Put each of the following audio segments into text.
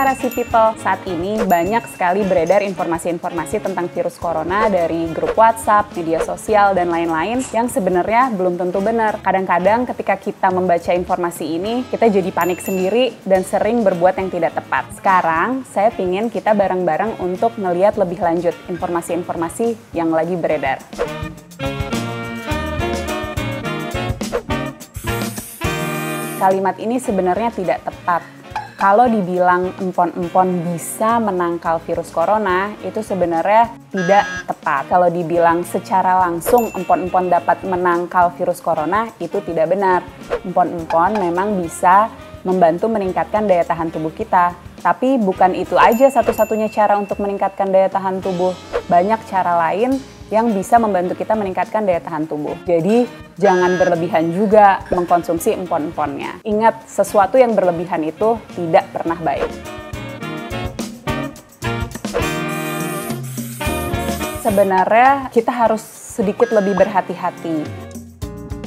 Narasi People. Saat ini banyak sekali beredar informasi-informasi tentang virus corona dari grup WhatsApp, media sosial, dan lain-lain yang sebenarnya belum tentu benar. Kadang-kadang ketika kita membaca informasi ini, kita jadi panik sendiri dan sering berbuat yang tidak tepat. Sekarang, saya ingin kita bareng-bareng untuk ngelihat lebih lanjut informasi-informasi yang lagi beredar. Kalimat ini sebenarnya tidak tepat. Kalau dibilang empon-empon bisa menangkal virus corona, itu sebenarnya tidak tepat. Kalau dibilang secara langsung empon-empon dapat menangkal virus corona, itu tidak benar. Empon-empon memang bisa membantu meningkatkan daya tahan tubuh kita. Tapi bukan itu aja satu-satunya cara untuk meningkatkan daya tahan tubuh. Banyak cara lain yang bisa membantu kita meningkatkan daya tahan tubuh. Jadi, jangan berlebihan juga mengkonsumsi empon-emponnya. Ingat, sesuatu yang berlebihan itu tidak pernah baik. Sebenarnya, kita harus sedikit lebih berhati-hati.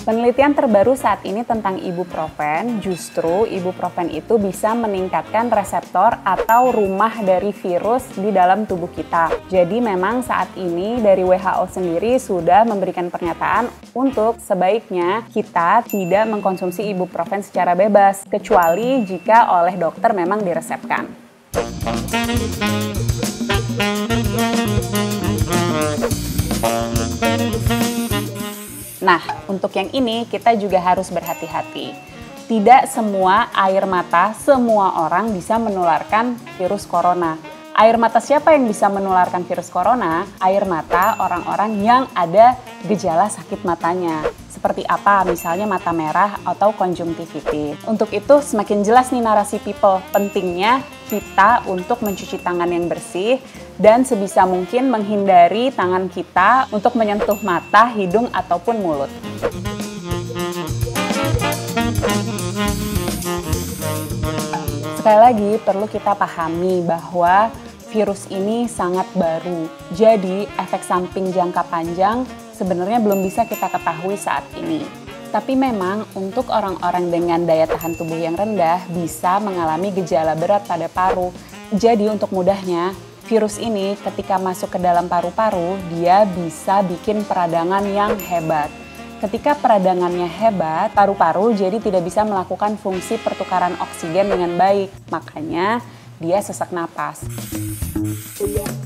Penelitian terbaru saat ini tentang ibuprofen, justru ibuprofen itu bisa meningkatkan reseptor atau rumah dari virus di dalam tubuh kita. Jadi memang saat ini dari WHO sendiri sudah memberikan pernyataan untuk sebaiknya kita tidak mengkonsumsi ibuprofen secara bebas, kecuali jika oleh dokter memang diresepkan. Nah, untuk yang ini kita juga harus berhati-hati. Tidak semua air mata semua orang bisa menularkan virus corona. Air mata siapa yang bisa menularkan virus corona? Air mata orang-orang yang ada gejala sakit matanya. Seperti apa? Misalnya mata merah atau konjungtivitis. Untuk itu semakin jelas nih narasi people. Pentingnya kita untuk mencuci tangan yang bersih dan sebisa mungkin menghindari tangan kita untuk menyentuh mata, hidung, ataupun mulut. Sekali lagi perlu kita pahami bahwa virus ini sangat baru. Jadi efek samping jangka panjang sebenarnya belum bisa kita ketahui saat ini. Tapi memang untuk orang-orang dengan daya tahan tubuh yang rendah bisa mengalami gejala berat pada paru. Jadi untuk mudahnya, virus ini ketika masuk ke dalam paru-paru, dia bisa bikin peradangan yang hebat. Ketika peradangannya hebat, paru-paru jadi tidak bisa melakukan fungsi pertukaran oksigen dengan baik. Makanya dia sesak napas.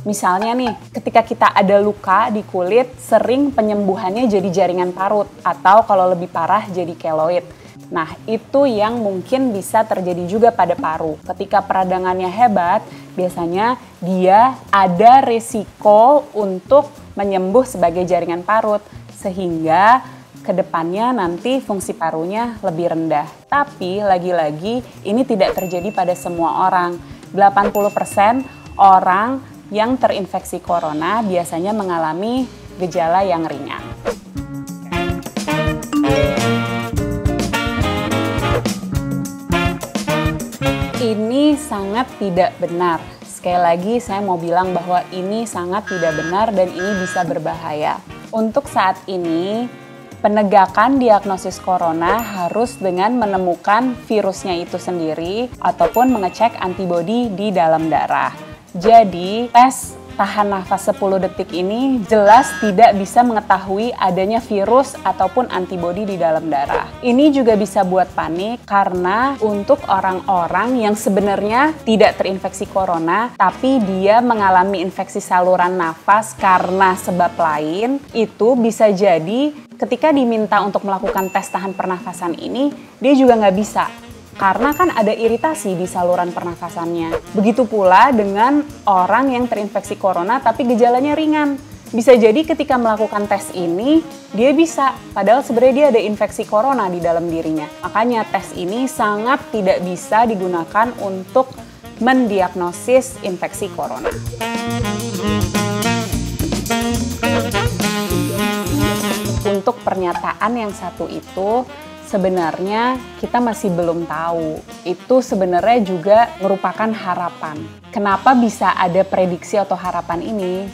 Misalnya nih, ketika kita ada luka di kulit, sering penyembuhannya jadi jaringan parut, atau kalau lebih parah jadi keloid. Nah, itu yang mungkin bisa terjadi juga pada paru. Ketika peradangannya hebat, biasanya dia ada risiko untuk menyembuh sebagai jaringan parut, sehingga kedepannya nanti fungsi parunya lebih rendah. Tapi lagi-lagi ini tidak terjadi pada semua orang. 80% orang yang terinfeksi corona biasanya mengalami gejala yang ringan. Ini sangat tidak benar. Sekali lagi saya mau bilang bahwa ini sangat tidak benar dan ini bisa berbahaya. Untuk saat ini, penegakan diagnosis corona harus dengan menemukan virusnya itu sendiri ataupun mengecek antibodi di dalam darah. Jadi, tes tahan nafas 10 detik ini jelas tidak bisa mengetahui adanya virus ataupun antibodi di dalam darah. Ini juga bisa buat panik karena untuk orang-orang yang sebenarnya tidak terinfeksi corona, tapi dia mengalami infeksi saluran nafas karena sebab lain, itu bisa jadi ketika diminta untuk melakukan tes tahan pernafasan ini, dia juga nggak bisa. Karena kan ada iritasi di saluran pernafasannya. Begitu pula dengan orang yang terinfeksi corona tapi gejalanya ringan. Bisa jadi ketika melakukan tes ini, dia bisa. Padahal sebenarnya dia ada infeksi corona di dalam dirinya. Makanya tes ini sangat tidak bisa digunakan untuk mendiagnosis infeksi corona. Untuk pernyataan yang satu itu, sebenarnya kita masih belum tahu. Itu sebenarnya juga merupakan harapan. Kenapa bisa ada prediksi atau harapan ini?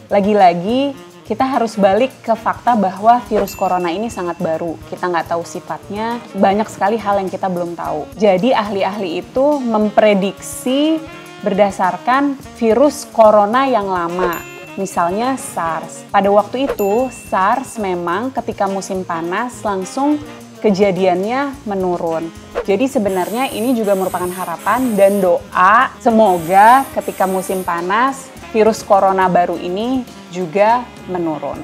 Lagi-lagi kita harus balik ke fakta bahwa virus corona ini sangat baru. Kita nggak tahu sifatnya, banyak sekali hal yang kita belum tahu. Jadi ahli-ahli itu memprediksi berdasarkan virus corona yang lama. Misalnya SARS. Pada waktu itu, SARS memang ketika musim panas langsung kejadiannya menurun. Jadi sebenarnya ini juga merupakan harapan dan doa semoga ketika musim panas virus corona baru ini juga menurun.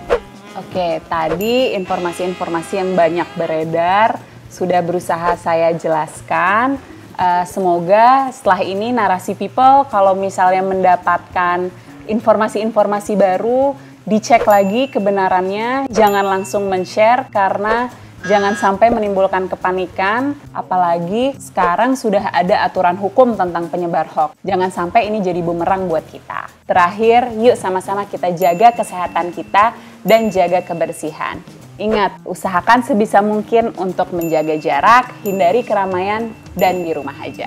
Oke, tadi informasi-informasi yang banyak beredar sudah berusaha saya jelaskan. Semoga setelah ini Narasi People kalau misalnya mendapatkan informasi-informasi baru, dicek lagi kebenarannya, jangan langsung men-share karena jangan sampai menimbulkan kepanikan, apalagi sekarang sudah ada aturan hukum tentang penyebar hoax. Jangan sampai ini jadi bumerang buat kita. Terakhir, yuk sama-sama kita jaga kesehatan kita dan jaga kebersihan. Ingat, usahakan sebisa mungkin untuk menjaga jarak, hindari keramaian, dan di rumah aja.